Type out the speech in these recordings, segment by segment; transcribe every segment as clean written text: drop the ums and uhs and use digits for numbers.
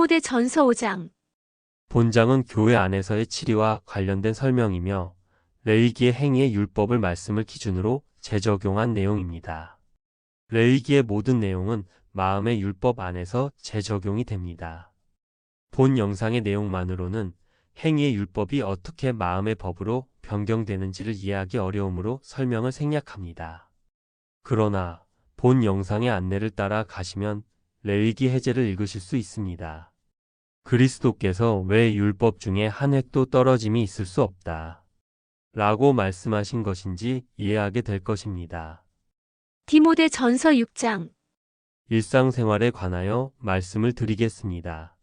디모데전서 5장. 본장은 교회 안에서의 치리와 관련된 설명이며 레위기의 행위의 율법을 말씀을 기준으로 재적용한 내용입니다. 레위기의 모든 내용은 마음의 율법 안에서 재적용이 됩니다. 본 영상의 내용만으로는 행위의 율법이 어떻게 마음의 법으로 변경되는지를 이해하기 어려우므로 설명을 생략합니다. 그러나 본 영상의 안내를 따라 가시면 레위기 해제를 읽으실 수 있습니다. 그리스도께서 왜 율법 중에 한 획도 떨어짐이 있을 수 없다 라고 말씀하신 것인지 이해하게 될 것입니다. 디모데전서 6장. 일상생활에 관하여 말씀을 드리겠습니다.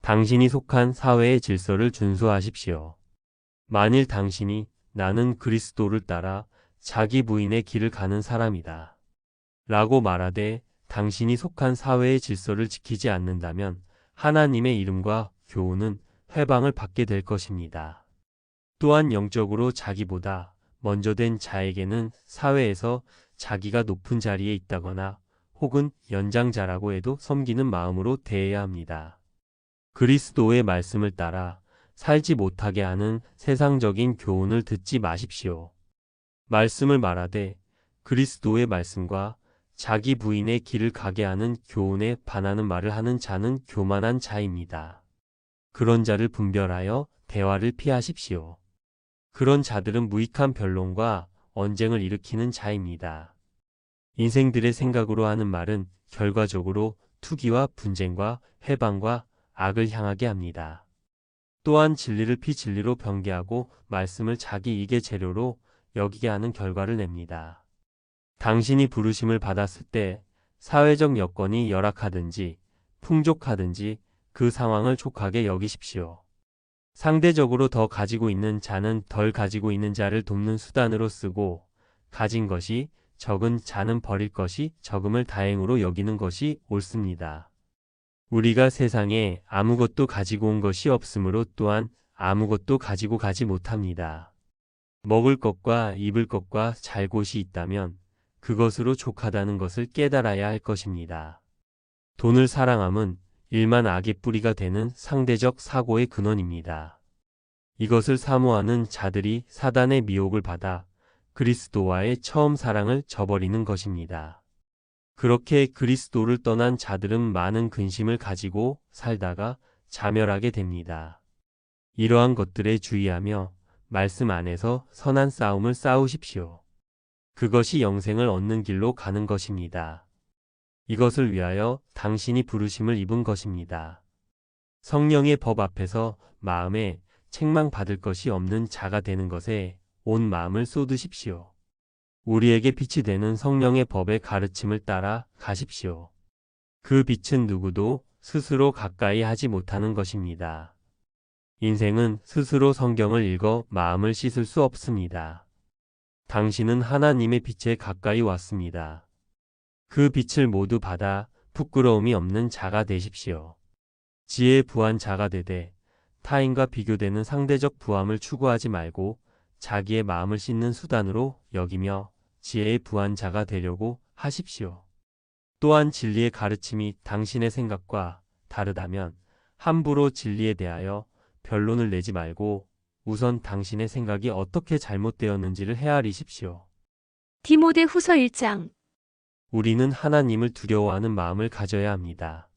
당신이 속한 사회의 질서를 준수하십시오. 만일 당신이 나는 그리스도를 따라 자기 부인의 길을 가는 사람이다 라고 말하되 당신이 속한 사회의 질서를 지키지 않는다면 하나님의 이름과 교훈은 회방을 받게 될 것입니다. 또한 영적으로 자기보다 먼저 된 자에게는 사회에서 자기가 높은 자리에 있다거나 혹은 연장자라고 해도 섬기는 마음으로 대해야 합니다. 그리스도의 말씀을 따라 살지 못하게 하는 세상적인 교훈을 듣지 마십시오. 말씀을 말하되 그리스도의 말씀과 자기 부인의 길을 가게 하는 교훈에 반하는 말을 하는 자는 교만한 자입니다. 그런 자를 분별하여 대화를 피하십시오. 그런 자들은 무익한 변론과 언쟁을 일으키는 자입니다. 인생들의 생각으로 하는 말은 결과적으로 투기와 분쟁과 회방과 악을 향하게 합니다. 또한 진리를 피진리로 변개하고 말씀을 자기 이익의 재료로 여기게 하는 결과를 냅니다. 당신이 부르심을 받았을 때 사회적 여건이 열악하든지 풍족하든지 그 상황을 족하게 여기십시오. 상대적으로 더 가지고 있는 자는 덜 가지고 있는 자를 돕는 수단으로 쓰고 가진 것이 적은 자는 버릴 것이 적음을 다행으로 여기는 것이 옳습니다. 우리가 세상에 아무것도 가지고 온 것이 없으므로 또한 아무것도 가지고 가지 못합니다. 먹을 것과 입을 것과 잘 곳이 있다면 그것으로 족하다는 것을 깨달아야 할 것입니다. 돈을 사랑함은 일만 악의 뿌리가 되는 상대적 사고의 근원입니다. 이것을 사모하는 자들이 사단의 미혹을 받아 그리스도와의 처음 사랑을 저버리는 것입니다. 그렇게 그리스도를 떠난 자들은 많은 근심을 가지고 살다가 자멸하게 됩니다. 이러한 것들에 주의하며 말씀 안에서 선한 싸움을 싸우십시오. 그것이 영생을 얻는 길로 가는 것입니다. 이것을 위하여 당신이 부르심을 입은 것입니다. 성령의 법 앞에서 마음에 책망받을 것이 없는 자가 되는 것에 온 마음을 쏟으십시오. 우리에게 빛이 되는 성령의 법의 가르침을 따라 가십시오. 그 빛은 누구도 스스로 가까이 하지 못하는 것입니다. 인생은 스스로 성경을 읽어 마음을 씻을 수 없습니다. 당신은 하나님의 빛에 가까이 왔습니다. 그 빛을 모두 받아 부끄러움이 없는 자가 되십시오. 지혜에 부한 자가 되되 타인과 비교되는 상대적 부함을 추구하지 말고 자기의 마음을 씻는 수단으로 여기며 지혜에 부한 자가 되려고 하십시오. 또한 진리의 가르침이 당신의 생각과 다르다면 함부로 진리에 대하여 변론을 내지 말고 우선 당신의 생각이 어떻게 잘못되었는지를 헤아리십시오. 디모데후서 1장. 우리는 하나님을 두려워하는 마음을 가져야 합니다.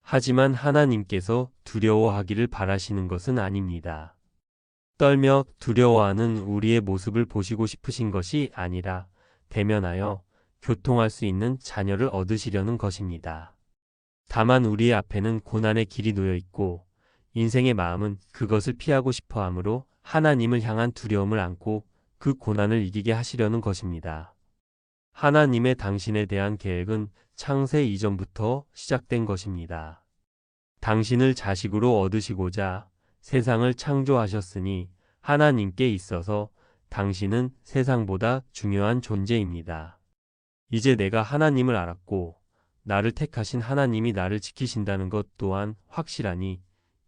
하지만 하나님께서 두려워하기를 바라시는 것은 아닙니다. 떨며 두려워하는 우리의 모습을 보시고 싶으신 것이 아니라 대면하여 교통할 수 있는 자녀를 얻으시려는 것입니다. 다만 우리의 앞에는 고난의 길이 놓여 있고 인생의 마음은 그것을 피하고 싶어 하므로 하나님을 향한 두려움을 안고 그 고난을 이기게 하시려는 것입니다. 하나님의 당신에 대한 계획은 창세 이전부터 시작된 것입니다. 당신을 자식으로 얻으시고자 세상을 창조하셨으니 하나님께 있어서 당신은 세상보다 중요한 존재입니다. 이제 내가 하나님을 알았고 나를 택하신 하나님이 나를 지키신다는 것 또한 확실하니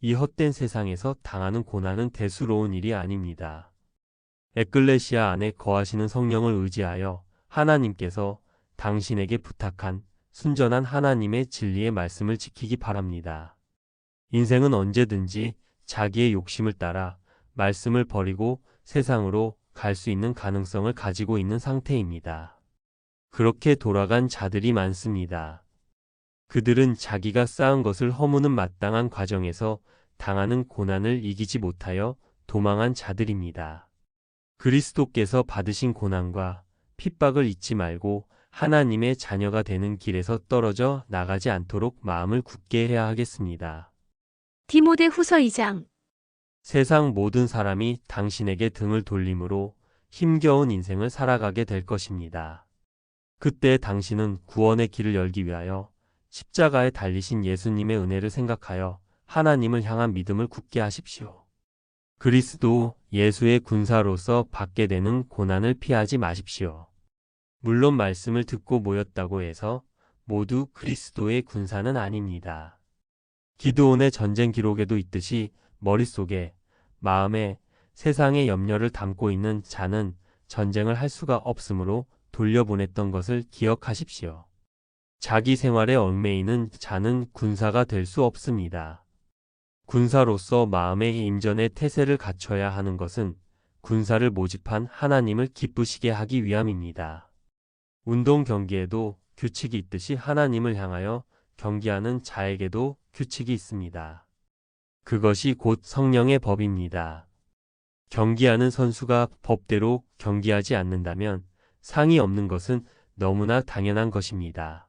이 헛된 세상에서 당하는 고난은 대수로운 일이 아닙니다. 에클레시아 안에 거하시는 성령을 의지하여 하나님께서 당신에게 부탁한 순전한 하나님의 진리의 말씀을 지키기 바랍니다. 인생은 언제든지 자기의 욕심을 따라 말씀을 버리고 세상으로 갈 수 있는 가능성을 가지고 있는 상태입니다. 그렇게 돌아간 자들이 많습니다. 그들은 자기가 쌓은 것을 허무는 마땅한 과정에서 당하는 고난을 이기지 못하여 도망한 자들입니다. 그리스도께서 받으신 고난과 핍박을 잊지 말고 하나님의 자녀가 되는 길에서 떨어져 나가지 않도록 마음을 굳게 해야 하겠습니다. 디모데 후서 2장. 세상 모든 사람이 당신에게 등을 돌림으로 힘겨운 인생을 살아가게 될 것입니다. 그때 당신은 구원의 길을 열기 위하여 십자가에 달리신 예수님의 은혜를 생각하여 하나님을 향한 믿음을 굳게 하십시오. 그리스도 예수의 군사로서 받게 되는 고난을 피하지 마십시오. 물론 말씀을 듣고 모였다고 해서 모두 그리스도의 군사는 아닙니다. 기드온의 전쟁 기록에도 있듯이 머릿속에, 마음에 세상의 염려를 담고 있는 자는 전쟁을 할 수가 없으므로 돌려보냈던 것을 기억하십시오. 자기 생활에 얽매이는 자는 군사가 될 수 없습니다. 군사로서 마음의 임전의 태세를 갖춰야 하는 것은 군사를 모집한 하나님을 기쁘시게 하기 위함입니다. 운동 경기에도 규칙이 있듯이 하나님을 향하여 경기하는 자에게도 규칙이 있습니다. 그것이 곧 성령의 법입니다. 경기하는 선수가 법대로 경기하지 않는다면 상이 없는 것은 너무나 당연한 것입니다.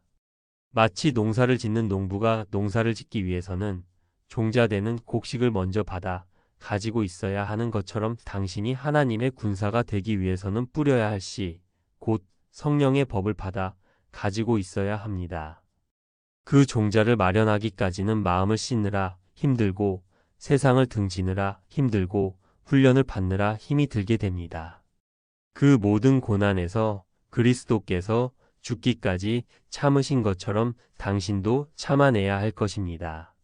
마치 농사를 짓는 농부가 농사를 짓기 위해서는 종자되는 곡식을 먼저 받아 가지고 있어야 하는 것처럼 당신이 하나님의 군사가 되기 위해서는 뿌려야 할 씨, 곧 성령의 법을 받아 가지고 있어야 합니다. 그 종자를 마련하기까지는 마음을 씻느라 힘들고 세상을 등지느라 힘들고 훈련을 받느라 힘이 들게 됩니다. 그 모든 고난에서 그리스도께서 죽기까지 참으신 것처럼 당신도 참아내야 할 것입니다.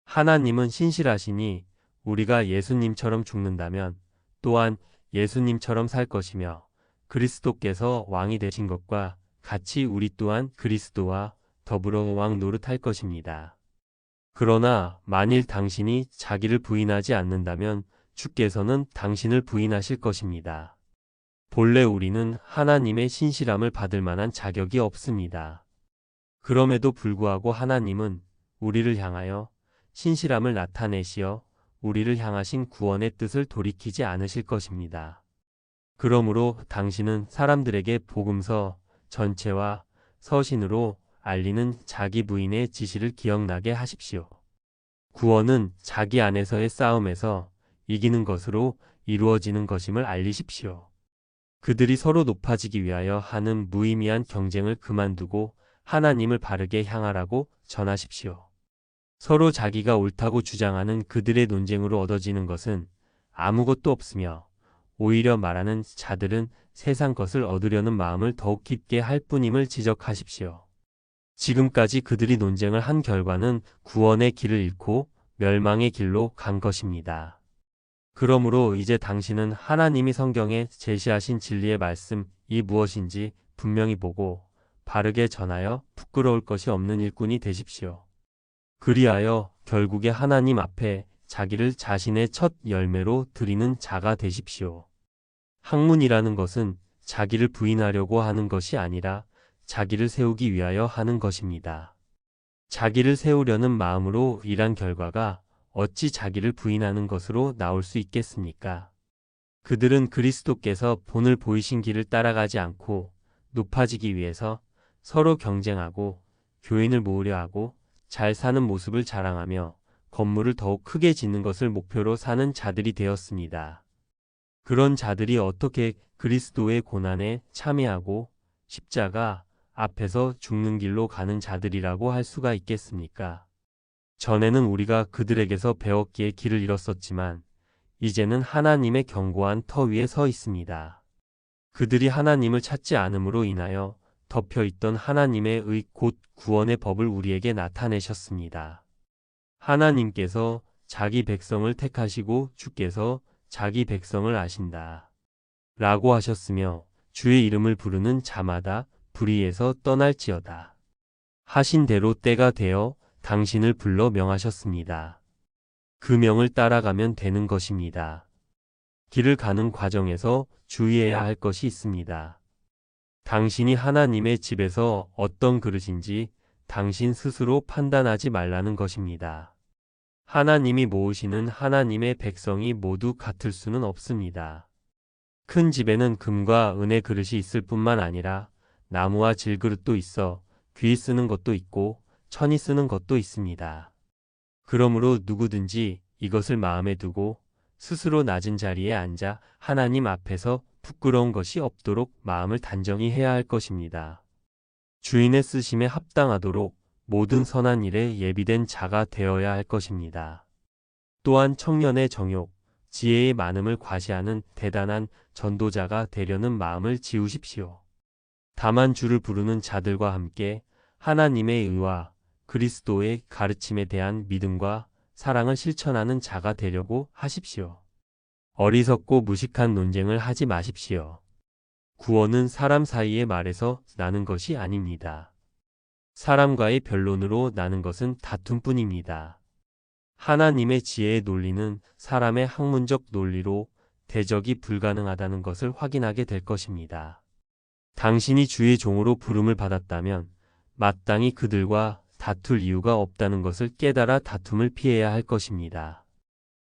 하나님은 신실하시니 우리가 예수님처럼 죽는다면 또한 예수님처럼 살 것이며 그리스도께서 왕이 되신 것과 같이 우리 또한 그리스도와 더불어 왕 노릇할 것입니다. 그러나 만일 당신이 자기를 부인하지 않는다면 주께서는 당신을 부인하실 것입니다. 본래 우리는 하나님의 신실함을 받을 만한 자격이 없습니다. 그럼에도 불구하고 하나님은 우리를 향하여 신실함을 나타내시어 우리를 향하신 구원의 뜻을 돌이키지 않으실 것입니다. 그러므로 당신은 사람들에게 복음서 전체와 서신으로 알리는 자기 부인의 지시를 기억나게 하십시오. 구원은 자기 안에서의 싸움에서 이기는 것으로 이루어지는 것임을 알리십시오. 그들이 서로 높아지기 위하여 하는 무의미한 경쟁을 그만두고 하나님을 바르게 향하라고 전하십시오. 서로 자기가 옳다고 주장하는 그들의 논쟁으로 얻어지는 것은 아무것도 없으며 오히려 말하는 자들은 세상 것을 얻으려는 마음을 더욱 깊게 할 뿐임을 지적하십시오. 지금까지 그들이 논쟁을 한 결과는 구원의 길을 잃고 멸망의 길로 간 것입니다. 그러므로 이제 당신은 하나님이 성경에 제시하신 진리의 말씀이 무엇인지 분명히 보고 바르게 전하여 부끄러울 것이 없는 일꾼이 되십시오. 그리하여 결국에 하나님 앞에 자기를 자신의 첫 열매로 드리는 자가 되십시오. 학문이라는 것은 자기를 부인하려고 하는 것이 아니라 자기를 세우기 위하여 하는 것입니다. 자기를 세우려는 마음으로 일한 결과가 어찌 자기를 부인하는 것으로 나올 수 있겠습니까? 그들은 그리스도께서 본을 보이신 길을 따라가지 않고 높아지기 위해서 서로 경쟁하고 교인을 모으려 하고 잘 사는 모습을 자랑하며 건물을 더욱 크게 짓는 것을 목표로 사는 자들이 되었습니다. 그런 자들이 어떻게 그리스도의 고난에 참여하고 십자가 앞에서 죽는 길로 가는 자들이라고 할 수가 있겠습니까? 전에는 우리가 그들에게서 배웠기에 길을 잃었었지만 이제는 하나님의 견고한 터 위에 서 있습니다. 그들이 하나님을 찾지 않음으로 인하여 덮여있던 하나님의 의 곧 구원의 법을 우리에게 나타내셨습니다. 하나님께서 자기 백성을 택하시고 주께서 자기 백성을 아신다. 라고 하셨으며 주의 이름을 부르는 자마다 불의에서 떠날지어다. 하신 대로 때가 되어 당신을 불러 명하셨습니다. 그 명을 따라가면 되는 것입니다. 길을 가는 과정에서 주의해야 할 것이 있습니다. 당신이 하나님의 집에서 어떤 그릇인지 당신 스스로 판단하지 말라는 것입니다. 하나님이 모으시는 하나님의 백성이 모두 같을 수는 없습니다. 큰 집에는 금과 은의 그릇이 있을 뿐만 아니라 나무와 질그릇도 있어 귀 쓰는 것도 있고 천이 쓰는 것도 있습니다. 그러므로 누구든지 이것을 마음에 두고 스스로 낮은 자리에 앉아 하나님 앞에서 부끄러운 것이 없도록 마음을 단정히 해야 할 것입니다. 주인의 쓰심에 합당하도록 모든 선한 일에 예비된 자가 되어야 할 것입니다. 또한 청년의 정욕, 지혜의 많음을 과시하는 대단한 전도자가 되려는 마음을 지우십시오. 다만 주를 부르는 자들과 함께 하나님의 의와 그리스도의 가르침에 대한 믿음과 사랑을 실천하는 자가 되려고 하십시오. 어리석고 무식한 논쟁을 하지 마십시오. 구원은 사람 사이의 말에서 나는 것이 아닙니다. 사람과의 변론으로 나는 것은 다툼뿐입니다. 하나님의 지혜의 논리는 사람의 학문적 논리로 대적이 불가능하다는 것을 확인하게 될 것입니다. 당신이 주의 종으로 부름을 받았다면 마땅히 그들과 다툴 이유가 없다는 것을 깨달아 다툼을 피해야 할 것입니다.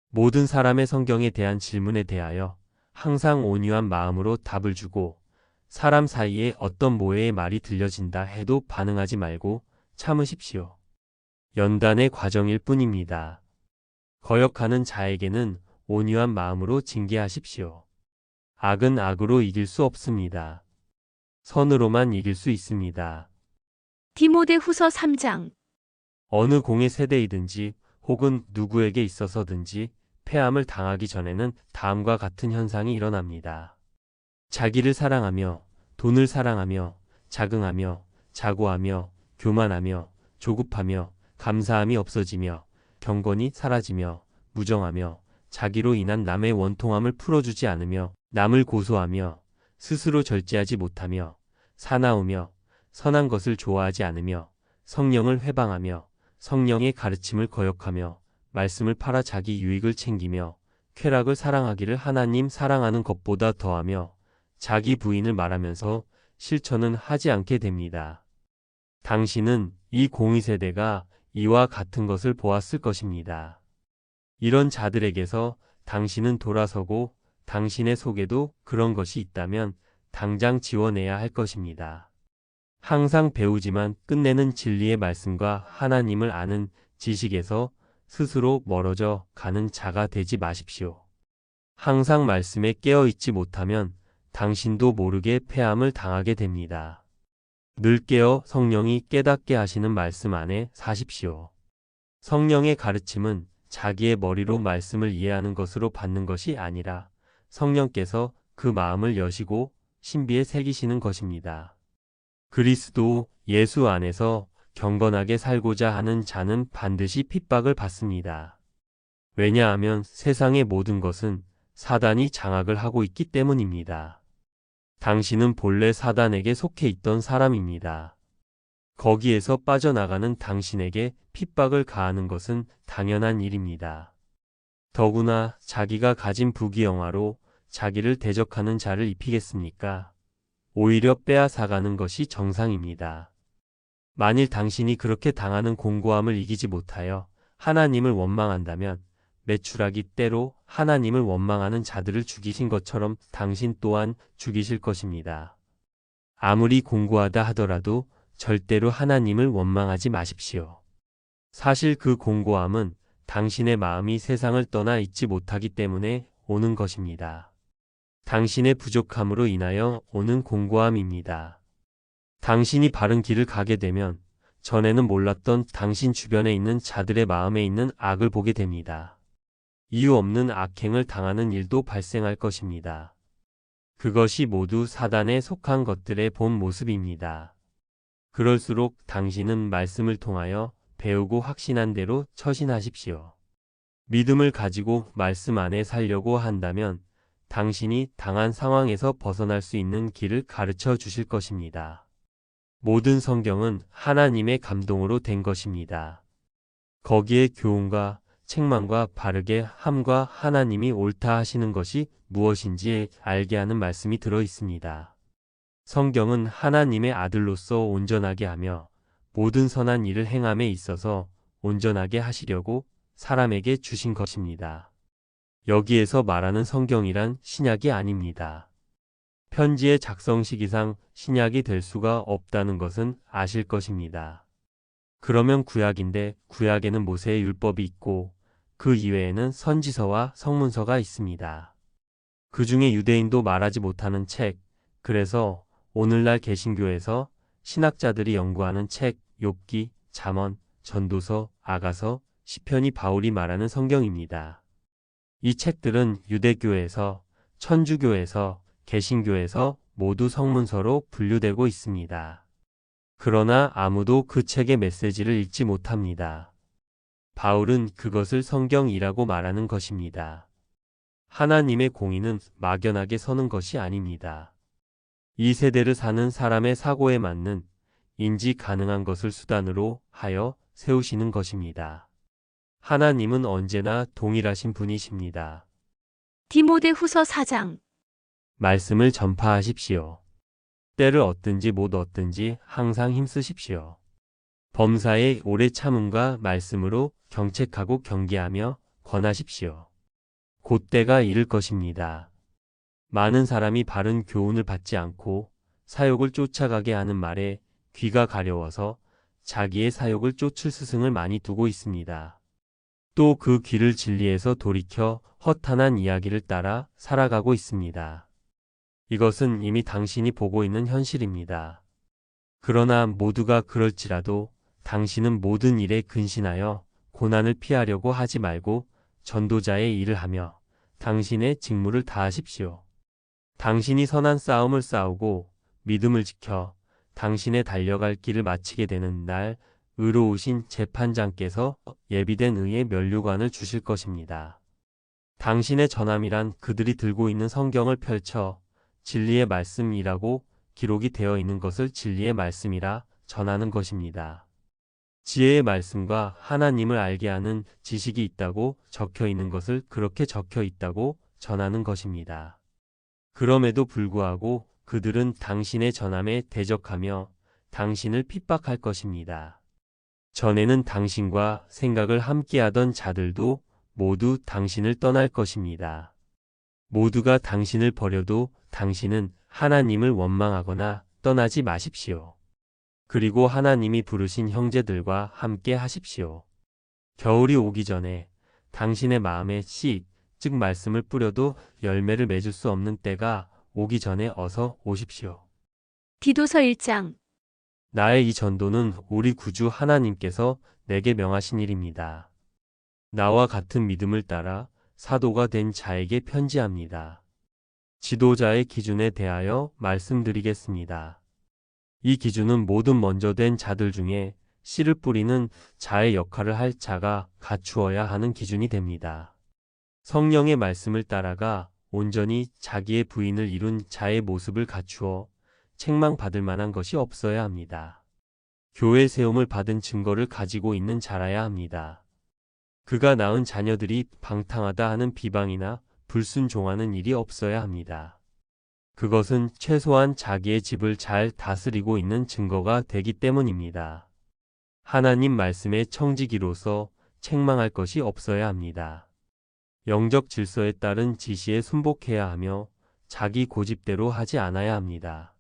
모든 사람의 성경에 대한 질문에 대하여 항상 온유한 마음으로 답을 주고 사람 사이에 어떤 모해의 말이 들려진다 해도 반응하지 말고 참으십시오. 연단의 과정일 뿐입니다. 거역하는 자에게는 온유한 마음으로 징계하십시오. 악은 악으로 이길 수 없습니다. 선으로만 이길 수 있습니다. 디모데후서 3장. 어느 공의 세대이든지 혹은 누구에게 있어서든지 패함을 당하기 전에는 다음과 같은 현상이 일어납니다. 자기를 사랑하며 돈을 사랑하며 자긍하며 자고하며 교만하며 조급하며 감사함이 없어지며 경건이 사라지며 무정하며 자기로 인한 남의 원통함을 풀어주지 않으며 남을 고소하며 스스로 절제하지 못하며 사나우며 선한 것을 좋아하지 않으며 성령을 회방하며 성령의 가르침을 거역하며 말씀을 팔아 자기 유익을 챙기며 쾌락을 사랑하기를 하나님 사랑하는 것보다 더하며 자기 부인을 말하면서 실천은 하지 않게 됩니다. 당신은 이 공의 세대가 이와 같은 것을 보았을 것입니다. 이런 자들에게서 당신은 돌아서고 당신의 속에도 그런 것이 있다면 당장 지워내야 할 것입니다. 항상 배우지만 끝내는 진리의 말씀과 하나님을 아는 지식에서 스스로 멀어져 가는 자가 되지 마십시오. 항상 말씀에 깨어 있지 못하면 당신도 모르게 패함을 당하게 됩니다. 늘 깨어 성령이 깨닫게 하시는 말씀 안에 사십시오. 성령의 가르침은 자기의 머리로 말씀을 이해하는 것으로 받는 것이 아니라 성령께서 그 마음을 여시고 신비에 새기시는 것입니다. 그리스도 예수 안에서 경건하게 살고자 하는 자는 반드시 핍박을 받습니다. 왜냐하면 세상의 모든 것은 사단이 장악을 하고 있기 때문입니다. 당신은 본래 사단에게 속해 있던 사람입니다. 거기에서 빠져나가는 당신에게 핍박을 가하는 것은 당연한 일입니다. 더구나 자기가 가진 부귀영화로 자기를 대적하는 자를 입히겠습니까? 오히려 빼앗아가는 것이 정상입니다. 만일 당신이 그렇게 당하는 공고함을 이기지 못하여 하나님을 원망한다면 메추라기 때로 하나님을 원망하는 자들을 죽이신 것처럼 당신 또한 죽이실 것입니다. 아무리 공고하다 하더라도 절대로 하나님을 원망하지 마십시오. 사실 그 공고함은 당신의 마음이 세상을 떠나 있지 못하기 때문에 오는 것입니다. 당신의 부족함으로 인하여 오는 공고함입니다. 당신이 바른 길을 가게 되면 전에는 몰랐던 당신 주변에 있는 자들의 마음에 있는 악을 보게 됩니다. 이유 없는 악행을 당하는 일도 발생할 것입니다. 그것이 모두 사단에 속한 것들의 본 모습입니다. 그럴수록 당신은 말씀을 통하여 배우고 확신한 대로 처신하십시오. 믿음을 가지고 말씀 안에 살려고 한다면 당신이 당한 상황에서 벗어날 수 있는 길을 가르쳐 주실 것입니다. 모든 성경은 하나님의 감동으로 된 것입니다. 거기에 교훈과 책망과 바르게 함과 하나님이 옳다 하시는 것이 무엇인지 알게 하는 말씀이 들어 있습니다. 성경은 하나님의 아들로서 온전하게 하며 모든 선한 일을 행함에 있어서 온전하게 하시려고 사람에게 주신 것입니다. 여기에서 말하는 성경이란 신약이 아닙니다. 편지의 작성 시기상 신약이 될 수가 없다는 것은 아실 것입니다. 그러면 구약인데 구약에는 모세의 율법이 있고 그 이외에는 선지서와 성문서가 있습니다. 그 중에 유대인도 말하지 못하는 책, 그래서 오늘날 개신교에서 신학자들이 연구하는 책, 욥기, 잠언, 전도서, 아가서, 시편이 바울이 말하는 성경입니다. 이 책들은 유대교에서, 천주교에서, 개신교에서 모두 성문서로 분류되고 있습니다. 그러나 아무도 그 책의 메시지를 읽지 못합니다. 바울은 그것을 성경이라고 말하는 것입니다. 하나님의 공의는 막연하게 서는 것이 아닙니다. 이 세대를 사는 사람의 사고에 맞는 인지 가능한 것을 수단으로 하여 세우시는 것입니다. 하나님은 언제나 동일하신 분이십니다. 디모데후서 4장. 말씀을 전파하십시오. 때를 얻든지 못 얻든지 항상 힘쓰십시오. 범사에 오래 참음과 말씀으로 경책하고 경계하며 권하십시오. 곧 때가 이를 것입니다. 많은 사람이 바른 교훈을 받지 않고 사욕을 쫓아가게 하는 말에 귀가 가려워서 자기의 사욕을 쫓을 스승을 많이 두고 있습니다. 또 그 귀를 진리에서 돌이켜 허탄한 이야기를 따라 살아가고 있습니다. 이것은 이미 당신이 보고 있는 현실입니다. 그러나 모두가 그럴지라도 당신은 모든 일에 근신하여 고난을 피하려고 하지 말고 전도자의 일을 하며 당신의 직무를 다하십시오. 당신이 선한 싸움을 싸우고 믿음을 지켜 당신의 달려갈 길을 마치게 되는 날 의로우신 재판장께서 예비된 의의 면류관을 주실 것입니다. 당신의 전함이란 그들이 들고 있는 성경을 펼쳐 진리의 말씀이라고 기록이 되어 있는 것을 진리의 말씀이라 전하는 것입니다. 지혜의 말씀과 하나님을 알게 하는 지식이 있다고 적혀 있는 것을 그렇게 적혀 있다고 전하는 것입니다. 그럼에도 불구하고 그들은 당신의 전함에 대적하며 당신을 핍박할 것입니다. 전에는 당신과 생각을 함께하던 자들도 모두 당신을 떠날 것입니다. 모두가 당신을 버려도 당신은 하나님을 원망하거나 떠나지 마십시오. 그리고 하나님이 부르신 형제들과 함께 하십시오. 겨울이 오기 전에 당신의 마음에 씨, 즉 말씀을 뿌려도 열매를 맺을 수 없는 때가 오기 전에 어서 오십시오. 디도서 1장. 나의 이 전도는 우리 구주 하나님께서 내게 명하신 일입니다. 나와 같은 믿음을 따라 사도가 된 자에게 편지합니다. 지도자의 기준에 대하여 말씀드리겠습니다. 이 기준은 모든 먼저 된 자들 중에 씨를 뿌리는 자의 역할을 할 자가 갖추어야 하는 기준이 됩니다. 성령의 말씀을 따라가 온전히 자기의 부인을 이룬 자의 모습을 갖추어 책망받을 만한 것이 없어야 합니다. 교회 세움을 받은 증거를 가지고 있는 자라야 합니다. 그가 낳은 자녀들이 방탕하다 하는 비방이나 불순종하는 일이 없어야 합니다. 그것은 최소한 자기의 집을 잘 다스리고 있는 증거가 되기 때문입니다. 하나님 말씀의 청지기로서 책망할 것이 없어야 합니다. 영적 질서에 따른 지시에 순복해야 하며 자기 고집대로 하지 않아야 합니다.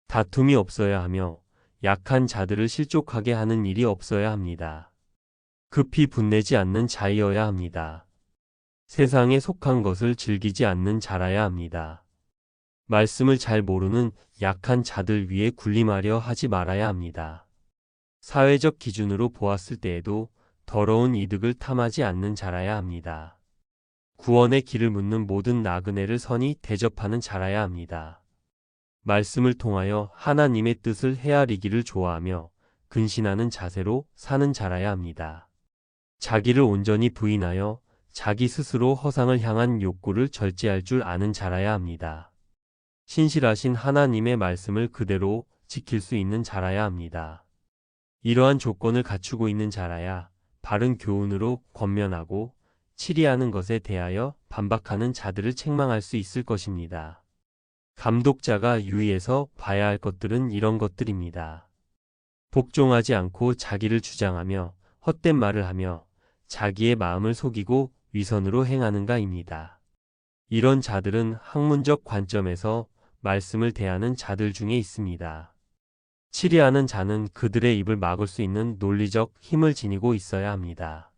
다툼이 없어야 하며 약한 자들을 실족하게 하는 일이 없어야 합니다. 급히 분내지 않는 자이어야 합니다. 세상에 속한 것을 즐기지 않는 자라야 합니다. 말씀을 잘 모르는 약한 자들 위에 군림하려 하지 말아야 합니다. 사회적 기준으로 보았을 때에도 더러운 이득을 탐하지 않는 자라야 합니다. 구원의 길을 묻는 모든 나그네를 선히 대접하는 자라야 합니다. 말씀을 통하여 하나님의 뜻을 헤아리기를 좋아하며 근신하는 자세로 사는 자라야 합니다. 자기를 온전히 부인하여 자기 스스로 허상을 향한 욕구를 절제할 줄 아는 자라야 합니다. 신실하신 하나님의 말씀을 그대로 지킬 수 있는 자라야 합니다. 이러한 조건을 갖추고 있는 자라야 바른 교훈으로 권면하고 치리하는 것에 대하여 반박하는 자들을 책망할 수 있을 것입니다. 감독자가 유의해서 봐야 할 것들은 이런 것들입니다. 복종하지 않고 자기를 주장하며 헛된 말을 하며 자기의 마음을 속이고 위선으로 행하는가입니다. 이런 자들은 학문적 관점에서 말씀을 대하는 자들 중에 있습니다. 치리하는 자는 그들의 입을 막을 수 있는 논리적 힘을 지니고 있어야 합니다.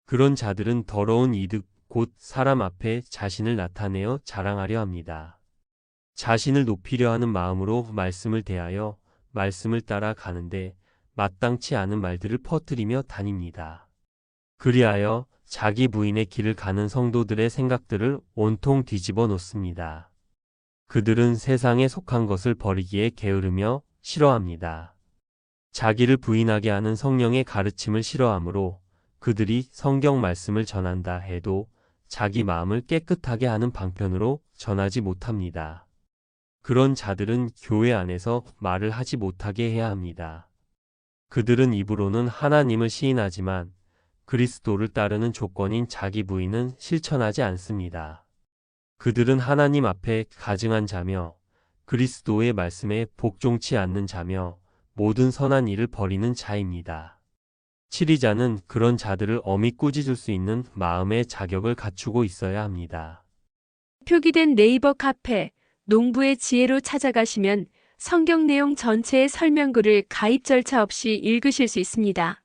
그런 자들은 더러운 이득, 곧 사람 앞에 자신을 나타내어 자랑하려 합니다. 자신을 높이려 하는 마음으로 말씀을 대하여 말씀을 따라 가는데 마땅치 않은 말들을 퍼뜨리며 다닙니다. 그리하여 자기 부인의 길을 가는 성도들의 생각들을 온통 뒤집어 놓습니다. 그들은 세상에 속한 것을 버리기에 게으르며 싫어합니다. 자기를 부인하게 하는 성령의 가르침을 싫어하므로 그들이 성경 말씀을 전한다 해도 자기 마음을 깨끗하게 하는 방편으로 전하지 못합니다. 그런 자들은 교회 안에서 말을 하지 못하게 해야 합니다. 그들은 입으로는 하나님을 시인하지만 그리스도를 따르는 조건인 자기 부인은 실천하지 않습니다. 그들은 하나님 앞에 가증한 자며 그리스도의 말씀에 복종치 않는 자며 모든 선한 일을 버리는 자입니다. 치리자는 그런 자들을 엄히 꾸짖을 수 있는 마음의 자격을 갖추고 있어야 합니다. 표기된 네이버 카페 농부의 지혜로 찾아가시면 성경 내용 전체의 설명글을 가입 절차 없이 읽으실 수 있습니다.